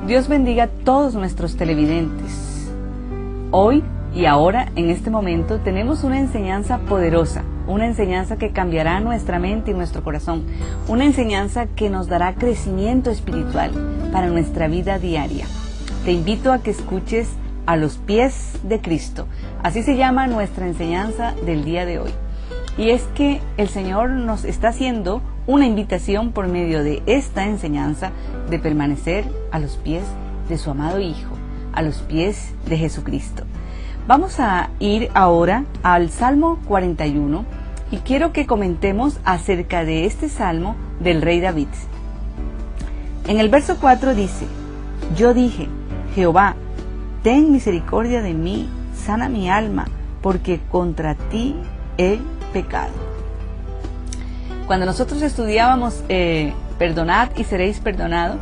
Dios bendiga a todos nuestros televidentes. Hoy y ahora, en este momento, tenemos una enseñanza poderosa, una enseñanza que cambiará nuestra mente y nuestro corazón, una enseñanza que nos dará crecimiento espiritual para nuestra vida diaria. Te invito a que escuches A los pies de Cristo. Así se llama nuestra enseñanza del día de hoy. Y es que el Señor nos está haciendo una invitación por medio de esta enseñanza de permanecer a los pies de su amado Hijo, a los pies de Jesucristo. Vamos a ir ahora al Salmo 41 y quiero que comentemos acerca de este Salmo del rey David. En el verso 4 dice: Yo dije, Jehová, ten misericordia de mí, sana mi alma, porque contra ti he pecado. Cuando nosotros estudiábamos Perdonad y seréis perdonados,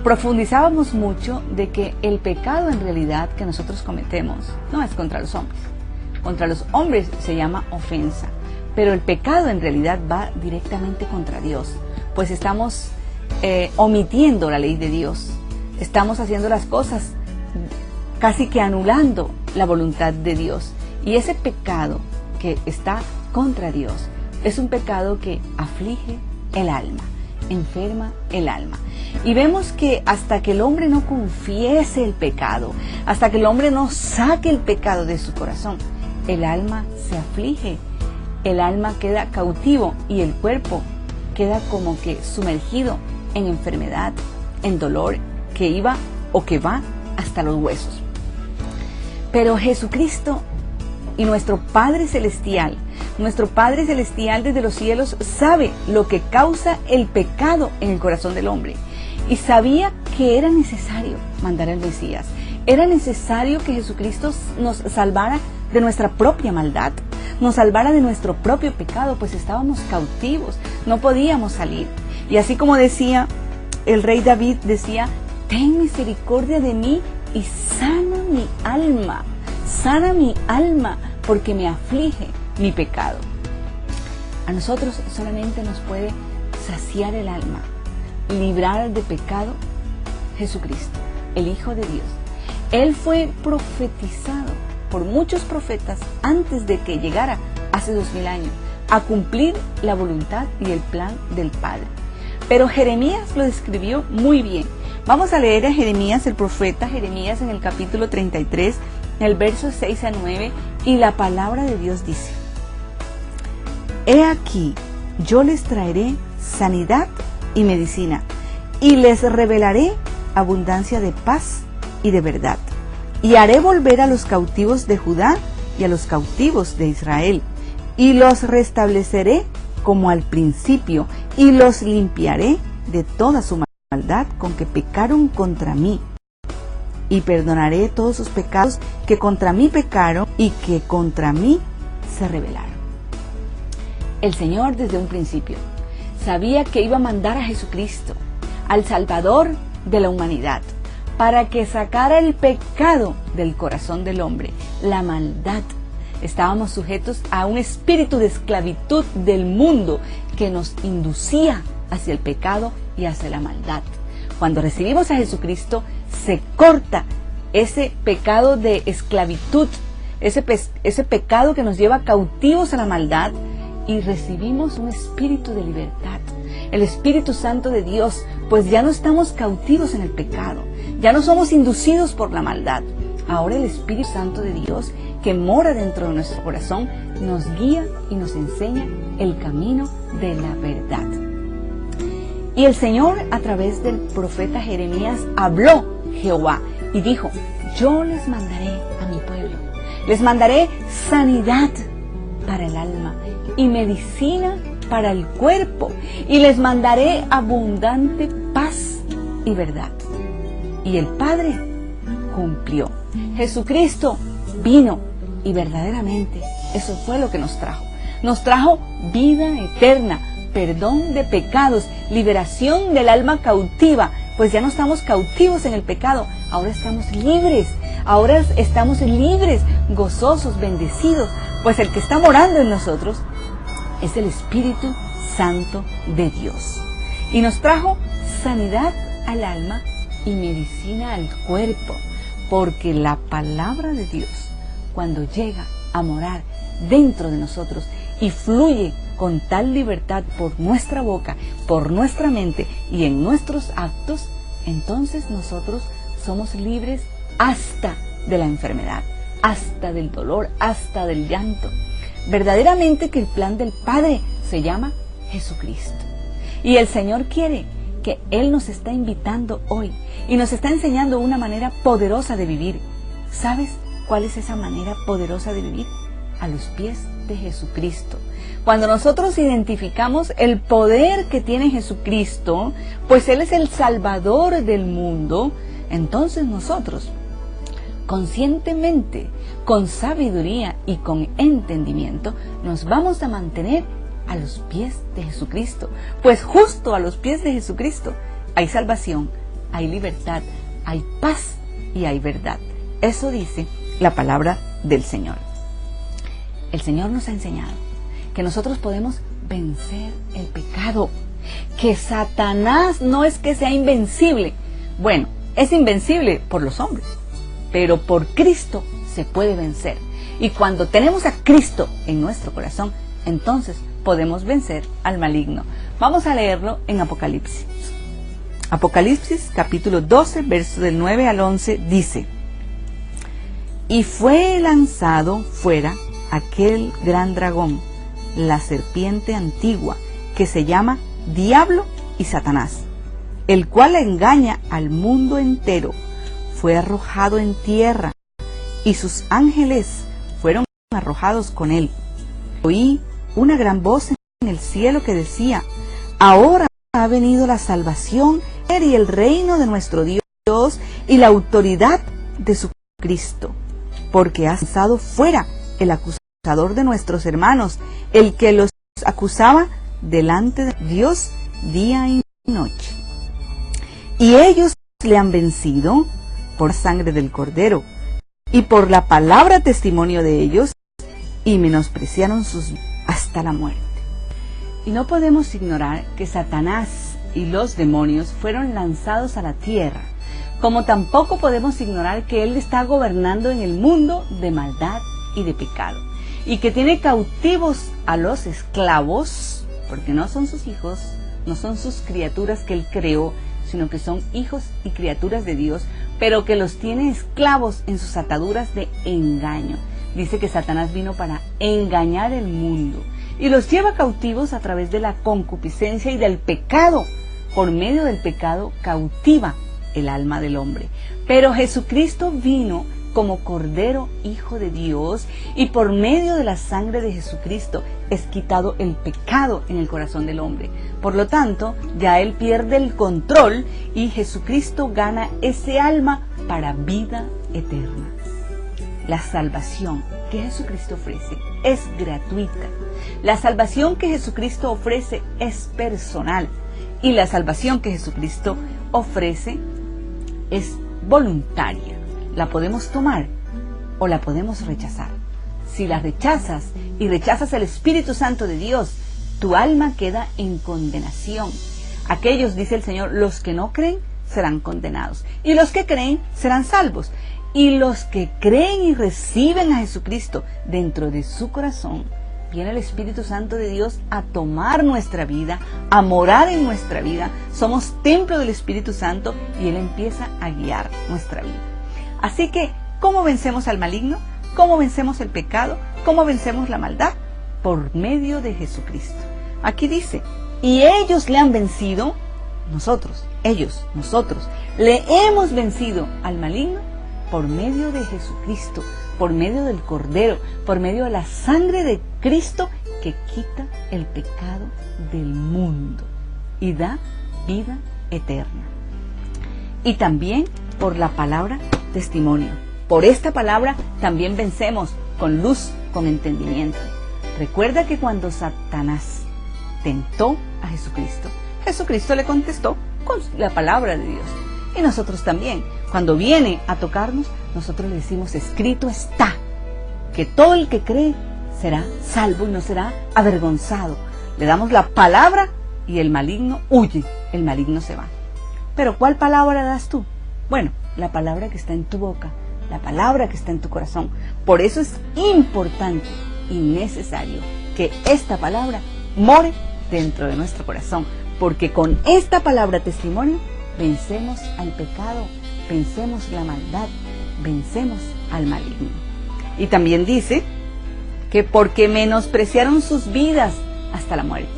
profundizábamos mucho de que el pecado en realidad que nosotros cometemos no es contra los hombres. Contra los hombres se llama ofensa, pero el pecado en realidad va directamente contra Dios, pues estamos omitiendo la ley de Dios, estamos haciendo las cosas casi que anulando la voluntad de Dios, y ese pecado que está contra Dios es un pecado que aflige el alma, enferma el alma. Y vemos que hasta que el hombre no confiese el pecado, hasta que el hombre no saque el pecado de su corazón, el alma se aflige, el alma queda cautivo y el cuerpo queda como que sumergido en enfermedad, en dolor que iba o que va hasta los huesos. Pero Jesucristo y nuestro Padre Celestial desde los cielos sabe lo que causa el pecado en el corazón del hombre. Y sabía que era necesario mandar al Mesías. Era necesario que Jesucristo nos salvara de nuestra propia maldad, nos salvara de nuestro propio pecado, pues estábamos cautivos, no podíamos salir. Y así como decía el rey David, decía: ten misericordia de mí y sana mi alma, porque me aflige mi pecado. A nosotros solamente nos puede saciar el alma, librar de pecado, Jesucristo, el Hijo de Dios. Él fue profetizado por muchos profetas antes de que llegara hace 2000 años a cumplir la voluntad y el plan del Padre. Pero Jeremías lo describió muy bien. Vamos a leer a Jeremías, el profeta Jeremías, en el capítulo 33, en el verso 6 a 9, y la palabra de Dios dice: He aquí, yo les traeré sanidad y medicina, y les revelaré abundancia de paz y de verdad. Y haré volver a los cautivos de Judá y a los cautivos de Israel, y los restableceré como al principio, y los limpiaré de toda su maldad con que pecaron contra mí. Y perdonaré todos sus pecados que contra mí pecaron y que contra mí se rebelaron. El Señor desde un principio sabía que iba a mandar a Jesucristo, al Salvador de la humanidad, para que sacara el pecado del corazón del hombre, la maldad. Estábamos sujetos a un espíritu de esclavitud del mundo que nos inducía hacia el pecado y hacia la maldad. Cuando recibimos a Jesucristo, se corta ese pecado de esclavitud, ese pecado que nos lleva cautivos a la maldad, y recibimos un espíritu de libertad, el Espíritu Santo de Dios, pues ya no estamos cautivos en el pecado, ya no somos inducidos por la maldad. Ahora el Espíritu Santo de Dios, que mora dentro de nuestro corazón, nos guía y nos enseña el camino de la verdad. Y el Señor, a través del profeta Jeremías, habló Jehová y dijo: yo les mandaré a mi pueblo, les mandaré sanidad para el alma y medicina para el cuerpo, y les mandaré abundante paz y verdad. Y el Padre cumplió. Jesucristo vino Y verdaderamente eso fue lo que nos trajo. Nos trajo vida eterna, perdón de pecados, liberación del alma cautiva, pues ya no estamos cautivos en el pecado, ahora estamos libres, gozosos, bendecidos, pues el que está morando en nosotros es el Espíritu Santo de Dios. Y nos trajo sanidad al alma y medicina al cuerpo, porque la palabra de Dios, cuando llega a morar dentro de nosotros y fluye con tal libertad por nuestra boca, por nuestra mente y en nuestros actos, entonces nosotros somos libres hasta de la enfermedad, hasta del dolor, hasta del llanto. Verdaderamente que el plan del Padre se llama Jesucristo. Y el Señor quiere que Él nos está invitando hoy y nos está enseñando una manera poderosa de vivir. ¿Sabes cuál es esa manera poderosa de vivir? A los pies de Jesucristo. Cuando nosotros identificamos el poder que tiene Jesucristo, pues Él es el Salvador del mundo, entonces nosotros, conscientemente, con sabiduría y con entendimiento, nos vamos a mantener a los pies de Jesucristo. Pues justo a los pies de Jesucristo hay salvación, hay libertad, hay paz y hay verdad. Eso dice la palabra del Señor. El Señor nos ha enseñado que nosotros podemos vencer el pecado, que Satanás no es que sea invencible. Bueno, es invencible por los hombres, pero por Cristo se puede vencer. Y cuando tenemos a Cristo en nuestro corazón, entonces podemos vencer al maligno. Vamos a leerlo en Apocalipsis. Apocalipsis capítulo 12, verso del 9 al 11 dice: y fue lanzado fuera aquel gran dragón, la serpiente antigua, que se llama Diablo y Satanás, el cual engaña al mundo entero. Fue arrojado en tierra, y sus ángeles fueron arrojados con él. Oí una gran voz en el cielo que decía: ahora ha venido la salvación y el reino de nuestro Dios y la autoridad de su Cristo, porque ha lanzado fuera el acusador de nuestros hermanos, el que los acusaba delante de Dios día y noche. Y ellos le han vencido por sangre del Cordero y por la palabra testimonio de ellos, y menospreciaron sus vidas hasta la muerte. Y no podemos ignorar que Satanás y los demonios fueron lanzados a la tierra, como tampoco podemos ignorar que Él está gobernando en el mundo de maldad y de pecado, y que tiene cautivos a los esclavos, porque no son sus hijos, no son sus criaturas que Él creó, sino que son hijos y criaturas de Dios, pero que los tiene esclavos en sus ataduras de engaño. Dice que Satanás vino para engañar el mundo y los lleva cautivos a través de la concupiscencia y del pecado. Por medio del pecado cautiva el alma del hombre. Pero Jesucristo vino como Cordero Hijo de Dios, y por medio de la sangre de Jesucristo es quitado el pecado en el corazón del hombre. Por lo tanto, ya Él pierde el control y Jesucristo gana ese alma para vida eterna. La salvación que Jesucristo ofrece es gratuita. La salvación que Jesucristo ofrece es personal. Y la salvación que Jesucristo ofrece es voluntaria. La podemos tomar o la podemos rechazar. Si la rechazas y rechazas el Espíritu Santo de Dios, tu alma queda en condenación. Aquellos, dice el Señor, los que no creen serán condenados, y los que creen serán salvos. Y los que creen y reciben a Jesucristo dentro de su corazón, viene el Espíritu Santo de Dios a tomar nuestra vida, a morar en nuestra vida. Somos templo del Espíritu Santo y Él empieza a guiar nuestra vida. Así que, ¿cómo vencemos al maligno? ¿Cómo vencemos el pecado? ¿Cómo vencemos la maldad? Por medio de Jesucristo. Aquí dice: y ellos le han vencido, nosotros, le hemos vencido al maligno por medio de Jesucristo, por medio del Cordero, por medio de la sangre de Cristo que quita el pecado del mundo y da vida eterna. Y también por la palabra testimonio. Por esta palabra también vencemos con luz, con entendimiento. Recuerda que cuando Satanás tentó a Jesucristo, Jesucristo le contestó con la palabra de Dios. Y nosotros también, cuando viene a tocarnos, nosotros le decimos, escrito está, que todo el que cree será salvo y no será avergonzado. Le damos la palabra y el maligno huye, el maligno se va. Pero ¿cuál palabra das tú? Bueno, la palabra que está en tu boca, la palabra que está en tu corazón. Por eso es importante y necesario que esta palabra more dentro de nuestro corazón, porque con esta palabra testimonio vencemos al pecado, vencemos la maldad, vencemos al maligno. Y también dice que porque menospreciaron sus vidas hasta la muerte.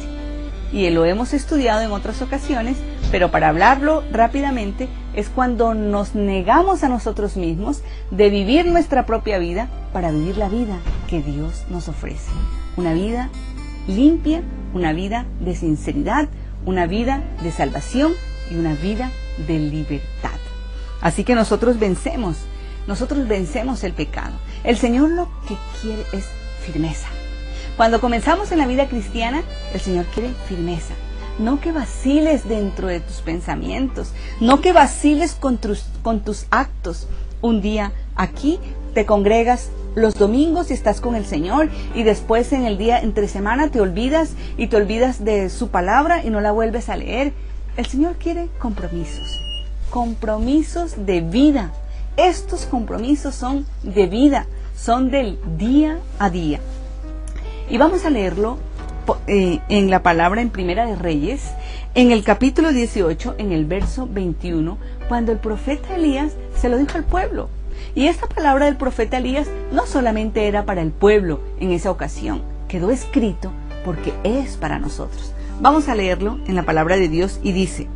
Y lo hemos estudiado en otras ocasiones, pero para hablarlo rápidamente, es cuando nos negamos a nosotros mismos de vivir nuestra propia vida para vivir la vida que Dios nos ofrece. Una vida limpia, una vida de sinceridad, una vida de salvación y una vida de libertad. Así que nosotros vencemos el pecado. El Señor lo que quiere es firmeza. Cuando comenzamos en la vida cristiana, el Señor quiere firmeza. No que vaciles dentro de tus pensamientos, no que vaciles con tus actos. Un día aquí te congregas los domingos y estás con el Señor, y después en el día entre semana te olvidas de su palabra y no la vuelves a leer. El Señor quiere compromisos de vida. Estos compromisos son de vida, son del día a día. Y vamos a leerlo en la palabra en Primera de Reyes, en el capítulo 18, en el verso 21, cuando el profeta Elías se lo dijo al pueblo. Y esta palabra del profeta Elías no solamente era para el pueblo en esa ocasión, quedó escrito porque es para nosotros. Vamos a leerlo en la palabra de Dios y dice: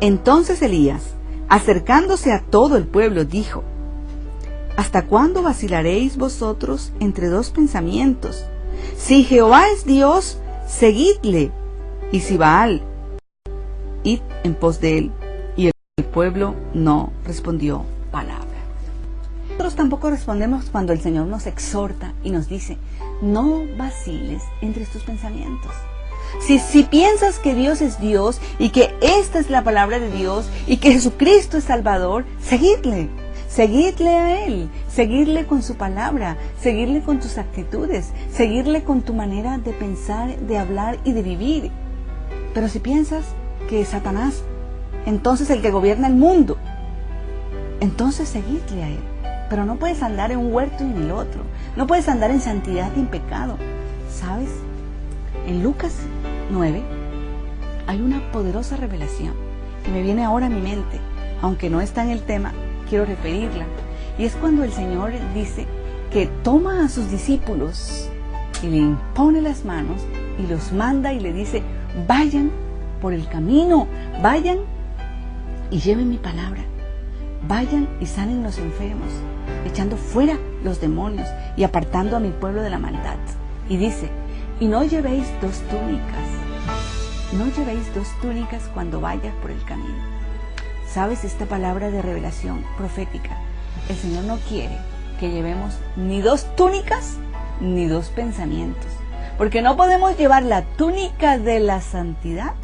Entonces Elías, acercándose a todo el pueblo, dijo: ¿Hasta cuándo vacilaréis vosotros entre dos pensamientos? Si Jehová es Dios, seguidle, y si Baal, id en pos de él. Y el pueblo no respondió palabra. Nosotros tampoco respondemos cuando el Señor nos exhorta y nos dice: no vaciles entre estos pensamientos. Si piensas que Dios es Dios y que esta es la palabra de Dios y que Jesucristo es Salvador, seguidle a Él, seguirle con su palabra, seguirle con tus actitudes, seguirle con tu manera de pensar, de hablar y de vivir. Pero si piensas que es Satanás, entonces el que gobierna el mundo, entonces seguidle a Él. Pero no puedes andar en un huerto y en el otro, no puedes andar en santidad y en pecado. ¿Sabes? En Lucas 9 hay una poderosa revelación que me viene ahora a mi mente, aunque no está en el tema, quiero referirla. Y es cuando el Señor dice que toma a sus discípulos y le impone las manos y los manda y le dice: vayan por el camino, vayan y lleven mi palabra, vayan y sanen los enfermos, echando fuera los demonios y apartando a mi pueblo de la maldad. Y dice: y no llevéis dos túnicas cuando vayas por el camino. ¿Sabes? Esta palabra de revelación profética, el Señor no quiere que llevemos ni dos túnicas ni dos pensamientos, porque no podemos llevar la túnica de la santidad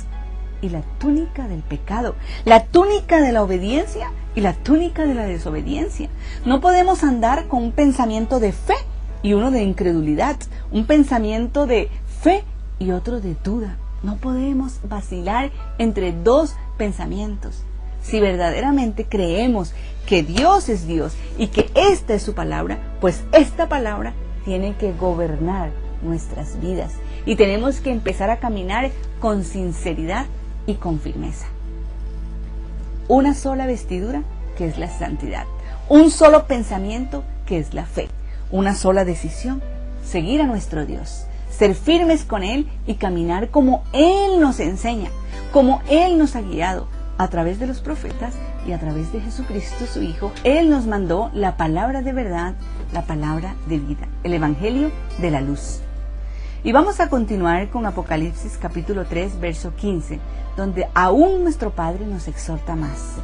y la túnica del pecado, la túnica de la obediencia y la túnica de la desobediencia. No podemos andar con un pensamiento de fe y uno de incredulidad, un pensamiento de fe y otro de duda. No podemos vacilar entre dos pensamientos. Si verdaderamente creemos que Dios es Dios y que esta es su palabra, pues esta palabra tiene que gobernar nuestras vidas y tenemos que empezar a caminar con sinceridad y con firmeza. Una sola vestidura, que es la santidad. Un solo pensamiento, que es la fe. Una sola decisión: seguir a nuestro Dios, ser firmes con Él y caminar como Él nos enseña, como Él nos ha guiado a través de los profetas y a través de Jesucristo su Hijo. Él nos mandó la palabra de verdad, la palabra de vida, el Evangelio de la luz. Y vamos a continuar con Apocalipsis capítulo 3, verso 15, donde aún nuestro Padre nos exhorta más,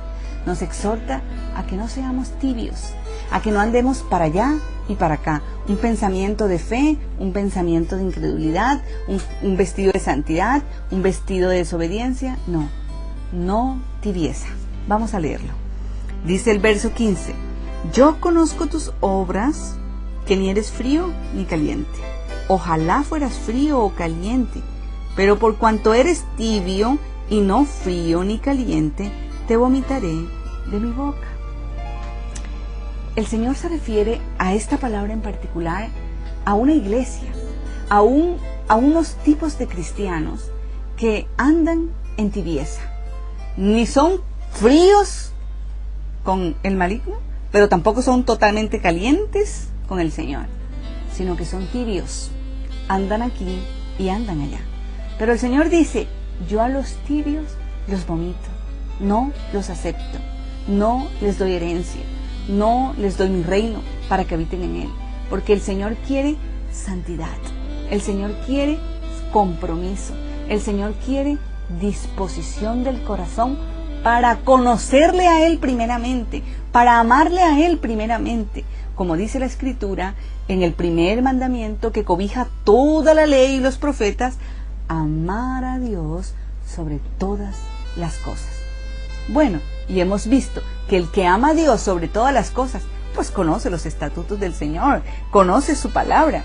nos exhorta a que no seamos tibios, a que no andemos para allá y para acá. Un pensamiento de fe, un pensamiento de incredulidad, un vestido de santidad, un vestido de desobediencia. No, no tibieza. Vamos a leerlo. Dice el verso 15: yo conozco tus obras, que ni eres frío ni caliente. Ojalá fueras frío o caliente, pero por cuanto eres tibio y no frío ni caliente, te vomitaré de mi boca. El Señor se refiere a esta palabra en particular a una iglesia, a unos tipos de cristianos que andan en tibieza. Ni son fríos con el maligno, pero tampoco son totalmente calientes con el Señor, sino que son tibios. Andan aquí y andan allá. Pero el Señor dice: yo a los tibios los vomito, no los acepto, no les doy herencia, no les doy mi reino para que habiten en él. Porque el Señor quiere santidad, el Señor quiere compromiso, el Señor quiere disposición del corazón para conocerle a Él primeramente, para amarle a Él primeramente. Como dice la Escritura en el primer mandamiento que cobija toda la ley y los profetas: amar a Dios sobre todas las cosas. Bueno, y hemos visto que el que ama a Dios sobre todas las cosas, pues conoce los estatutos del Señor, conoce su palabra.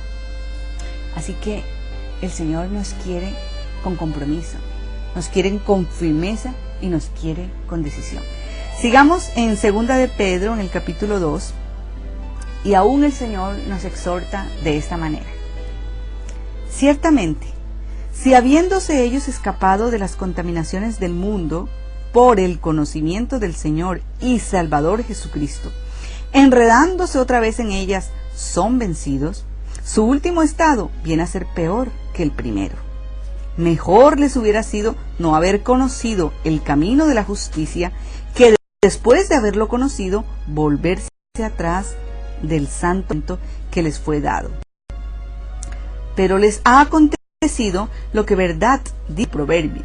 Así que el Señor nos quiere con compromiso, nos quiere con firmeza y nos quiere con decisión. Sigamos en 2 de Pedro, en el capítulo 2, y aún el Señor nos exhorta de esta manera: ciertamente, si habiéndose ellos escapado de las contaminaciones del mundo por el conocimiento del Señor y Salvador Jesucristo, enredándose otra vez en ellas, son vencidos, su último estado viene a ser peor que el primero. Mejor les hubiera sido no haber conocido el camino de la justicia, que después de haberlo conocido, volverse atrás del santo que les fue dado. Pero les ha acontecido lo que verdad dice el proverbio: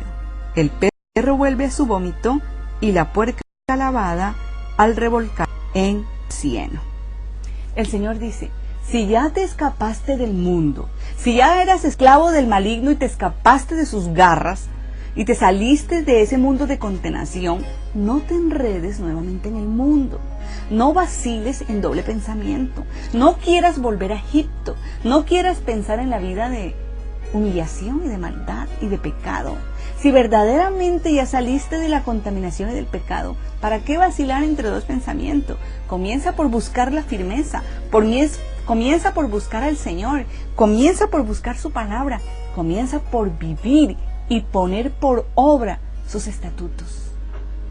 el perro vuelve a su vómito y la puerca lavada al revolcar en cieno. El Señor dice: si ya te escapaste del mundo, si ya eras esclavo del maligno y te escapaste de sus garras y te saliste de ese mundo de condenación, no te enredes nuevamente en el mundo. No vaciles en doble pensamiento. No quieras volver a Egipto. No quieras pensar en la vida de humillación y de maldad y de pecado. Si verdaderamente ya saliste de la contaminación y del pecado, ¿para qué vacilar entre dos pensamientos? Comienza por buscar la firmeza, comienza por buscar al Señor, comienza por buscar su palabra, comienza por vivir y poner por obra sus estatutos,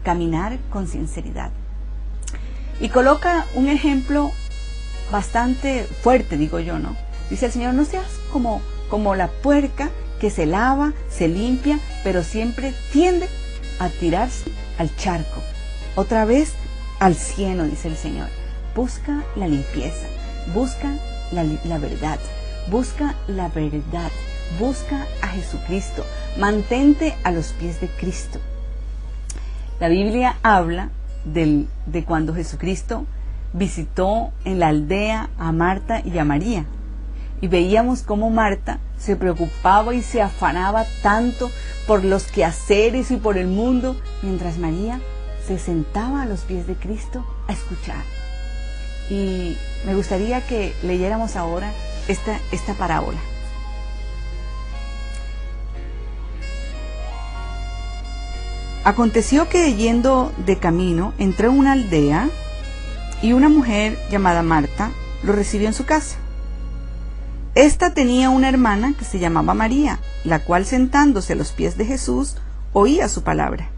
caminar con sinceridad. Y coloca un ejemplo bastante fuerte, digo yo, ¿no? Dice el Señor: no seas como la puerca que se lava, se limpia, pero siempre tiende a tirarse al charco, otra vez al cieno, dice el Señor. Busca la limpieza, busca la verdad, busca la verdad, busca a Jesucristo, mantente a los pies de Cristo. La Biblia habla de cuando Jesucristo visitó en la aldea a Marta y a María. Y veíamos cómo Marta se preocupaba y se afanaba tanto por los quehaceres y por el mundo, mientras María se sentaba a los pies de Cristo a escuchar. Y me gustaría que leyéramos ahora esta parábola. Aconteció que, yendo de camino, entró en una aldea y una mujer llamada Marta lo recibió en su casa. Esta tenía una hermana que se llamaba María, la cual, sentándose a los pies de Jesús, oía su palabra.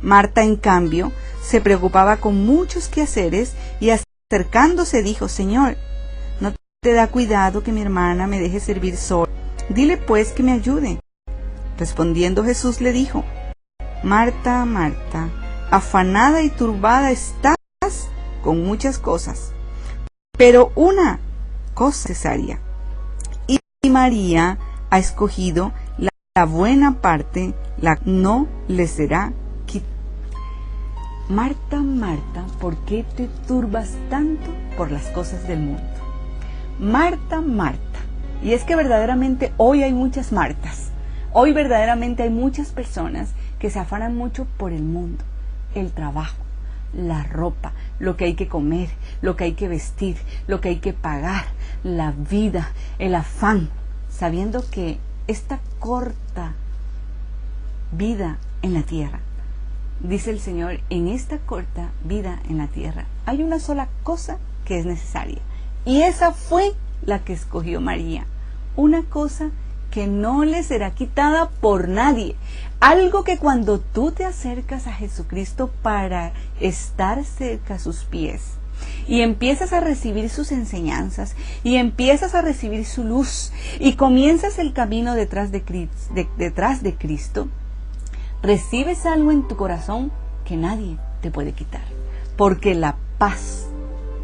Marta, en cambio, se preocupaba con muchos quehaceres y, acercándose, dijo: Señor, ¿no te da cuidado que mi hermana me deje servir sola? Dile pues que me ayude. Respondiendo Jesús le dijo: Marta, Marta, afanada y turbada estás con muchas cosas, pero una cosa es necesaria. Y María ha escogido la buena parte, la que no le será quitada. Marta, Marta, ¿por qué te turbas tanto por las cosas del mundo? Marta, Marta. Y es que verdaderamente hoy hay muchas Martas. Hoy verdaderamente hay muchas personas que se afanan mucho por el mundo, el trabajo, la ropa, lo que hay que comer, lo que hay que vestir, lo que hay que pagar, la vida, el afán, sabiendo que esta corta vida en la tierra, dice el Señor, en esta corta vida en la tierra hay una sola cosa que es necesaria, y esa fue la que escogió María, una cosa que no le será quitada por nadie, algo que cuando tú te acercas a Jesucristo para estar cerca a sus pies y empiezas a recibir sus enseñanzas y empiezas a recibir su luz y comienzas el camino detrás de Cristo, recibes algo en tu corazón que nadie te puede quitar, porque la paz,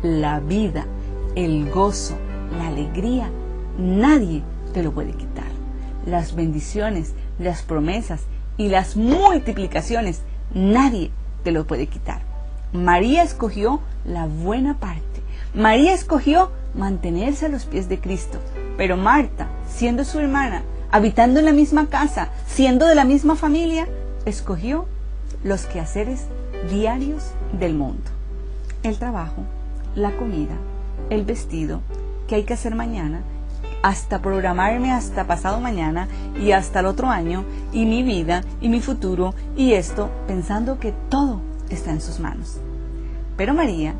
la vida, el gozo, la alegría, nadie te lo puede quitar. Las bendiciones, las promesas y las multiplicaciones, nadie te lo puede quitar. María escogió la buena parte. María escogió mantenerse a los pies de Cristo. Pero Marta, siendo su hermana, habitando en la misma casa, siendo de la misma familia, escogió los quehaceres diarios del mundo. El trabajo, la comida, el vestido, qué hay que hacer mañana, hasta programarme hasta pasado mañana y hasta el otro año, y mi vida y mi futuro y esto, pensando que todo está en sus manos. Pero María,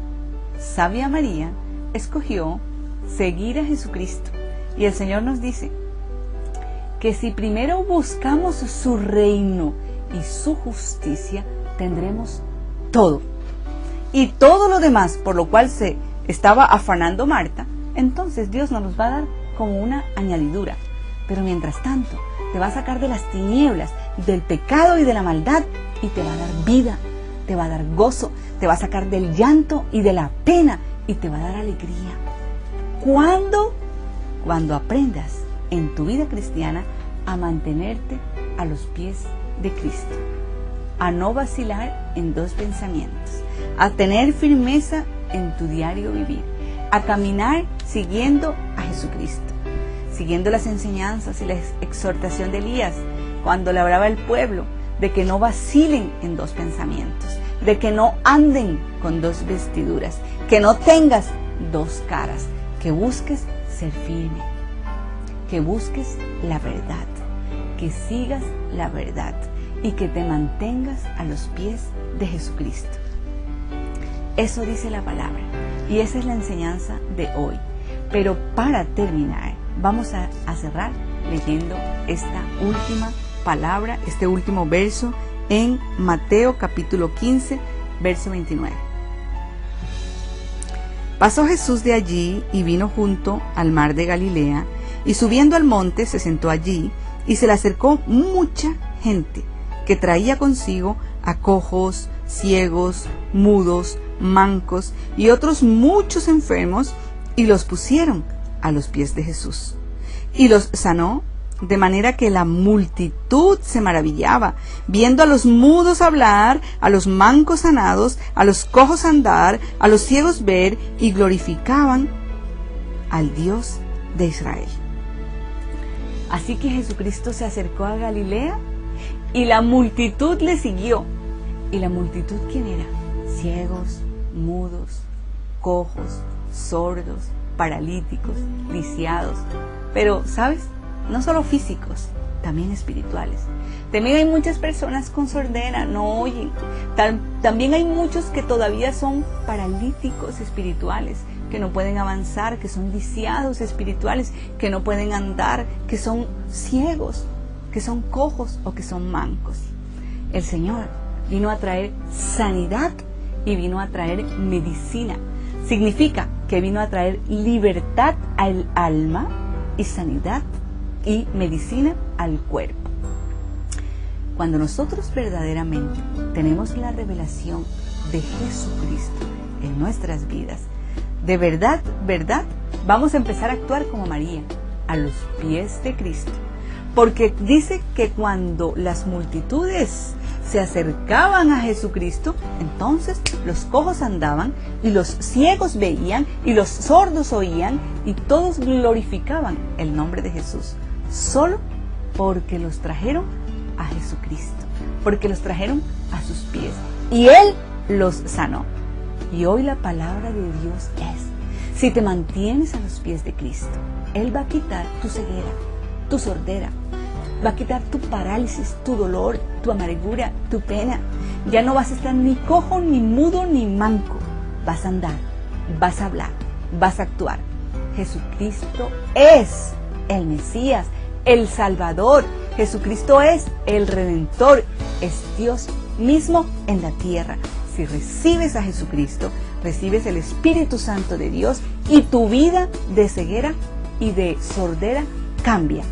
sabia María, escogió seguir a Jesucristo. Y el Señor nos dice que si primero buscamos su reino y su justicia, tendremos todo. Y todo lo demás por lo cual se estaba afanando Marta, entonces Dios nos los va a dar como una añadidura. Pero mientras tanto, te va a sacar de las tinieblas, del pecado y de la maldad, y te va a dar vida, te va a dar gozo, te va a sacar del llanto y de la pena, y te va a dar alegría. ¿Cuándo? Cuando aprendas en tu vida cristiana a mantenerte a los pies de Cristo, a no vacilar en dos pensamientos, a tener firmeza en tu diario vivir, a caminar siguiendo a Jesucristo, siguiendo las enseñanzas y la exhortación de Elías cuando le hablaba al pueblo de que no vacilen en dos pensamientos, de que no anden con dos vestiduras, que no tengas dos caras, que busques ser firme, que busques la verdad, que sigas la verdad y que te mantengas a los pies de Jesucristo. Eso dice la palabra y esa es la enseñanza de hoy. Pero para terminar, vamos a cerrar leyendo esta última palabra, este último verso en Mateo capítulo 15, verso 29. Pasó Jesús de allí y vino junto al mar de Galilea, y subiendo al monte se sentó allí, y se le acercó mucha gente que traía consigo a cojos, ciegos, mudos, mancos y otros muchos enfermos, y los pusieron a los pies de Jesús. Y los sanó, de manera que la multitud se maravillaba, viendo a los mudos hablar, a los mancos sanados, a los cojos andar, a los ciegos ver, y glorificaban al Dios de Israel. Así que Jesucristo se acercó a Galilea y la multitud le siguió. ¿Y la multitud quién era? Ciegos, mudos, cojos, sordos, paralíticos, lisiados. Pero, ¿sabes? No solo físicos, también espirituales. También hay muchas personas con sordera, no oyen. También hay muchos que todavía son paralíticos espirituales, que no pueden avanzar, que son lisiados espirituales, que no pueden andar, que son ciegos, que son cojos o que son mancos. El Señor vino a traer sanidad y vino a traer medicina. Significa que vino a traer libertad al alma y sanidad y medicina al cuerpo. Cuando nosotros verdaderamente tenemos la revelación de Jesucristo en nuestras vidas, de verdad, vamos a empezar a actuar como María, a los pies de Cristo. Porque dice que cuando las multitudes se acercaban a Jesucristo, entonces los cojos andaban y los ciegos veían y los sordos oían y todos glorificaban el nombre de Jesús, solo porque los trajeron a Jesucristo, porque los trajeron a sus pies y Él los sanó. Y hoy la palabra de Dios es: si te mantienes a los pies de Cristo, Él va a quitar tu ceguera, tu sordera, va a quitar tu parálisis, tu dolor, tu amargura, tu pena. Ya no vas a estar ni cojo, ni mudo, ni manco. Vas a andar, vas a hablar, vas a actuar. Jesucristo es el Mesías, el Salvador. Jesucristo es el Redentor, es Dios mismo en la tierra. Si recibes a Jesucristo, recibes el Espíritu Santo de Dios y tu vida de ceguera y de sordera cambia.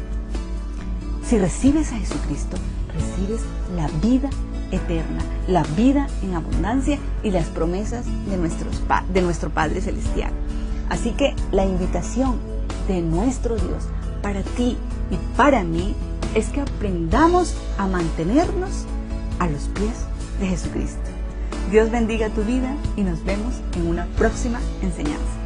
Si recibes a Jesucristo, recibes la vida eterna, la vida en abundancia y las promesas de nuestro Padre Celestial. Así que la invitación de nuestro Dios para ti y para mí es que aprendamos a mantenernos a los pies de Jesucristo. Dios bendiga tu vida y nos vemos en una próxima enseñanza.